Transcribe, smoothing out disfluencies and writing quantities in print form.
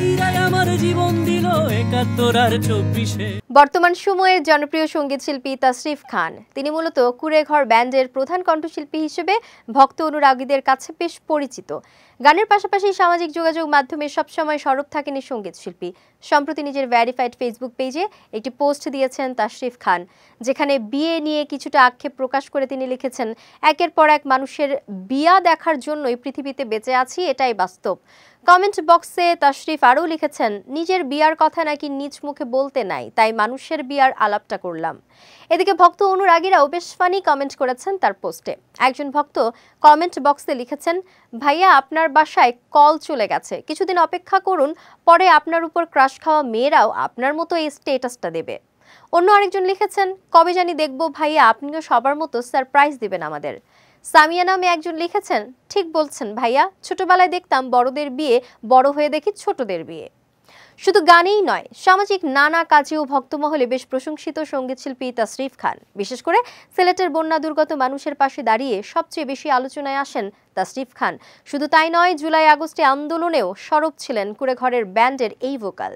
ভাইরাই আমার জীবন দিল ৭১ আর ২৪-এ। বর্তমান সময়ের জনপ্রিয় সঙ্গীত শিল্পী তাশরিফ খান, তিনি মূলত কুঁড়েঘর ব্যান্ডের প্রধান কণ্ঠশিল্পী হিসেবে ভক্ত অনুরাগীদের কাছে বেশ পরিচিত। গানের পাশাপাশি সামাজিক যোগাযোগ মাধ্যমে সবসময় সরব থাকেন এই সঙ্গীত শিল্পী। সম্প্রতি নিজের ভেরিফাইড ফেসবুক পেজে একটি পোস্ট দিয়েছেন তাশরিফ খান, যেখানে বিয়ে নিয়ে কিছুটা আক্ষেপ প্রকাশ করে তিনি লিখেছেন, একের পর এক মানুষের বিয়া দেখার জন্যই পৃথিবীতে বেঁচে আছি, এটাই বাস্তব। কমেন্ট বক্সে তাশরিফ আরও লিখেছেন, নিজের বিয়ার কথা নাকি নিজ মুখে বলতে নাই, তাই মানুষের বিয়ার আলাপটা করলাম। এদিকে ভক্ত অনুরাগীরাও বেশ ফানি কমেন্ট করেছেন তার পোস্টে। একজন ভক্ত কমেন্ট বক্সে লিখেছেন, ভাইয়া আপনার বাসায় কল চলে গেছে, কিছুদিন অপেক্ষা করুন, পরে আপনার উপর ক্রাশ খাওয়া মেয়েরাও আপনার মতো এই স্টেটাসটা দেবে। অন্য আরেকজন লিখেছেন, কবে জানি দেখবো ভাইয়া আপনিও সবার মতো সারপ্রাইজ দিবেন আমাদের। সামিয়া নামে একজন লিখেছেন, ঠিক বলছেন ভাইয়া, ছোটবেলায় দেখতাম বড়দের বিয়ে, বড় হয়ে দেখি ছোটদের বিয়ে। শুধু গানেই নয়, সামাজিক নানা কাজেও ভক্তমহলে বেশ প্রশংসিত সঙ্গীতশিল্পী তাশরিফ খান। বিশেষ করে সিলেটের বন্যা দুর্গত মানুষের পাশে দাঁড়িয়ে সবচেয়ে বেশি আলোচনায় আসেন তাশরিফ খান। শুধু তাই নয়, জুলাই আগস্টে আন্দোলনেও সরব ছিলেন কুঁড়েঘরের ব্যান্ডের এই ভোকাল।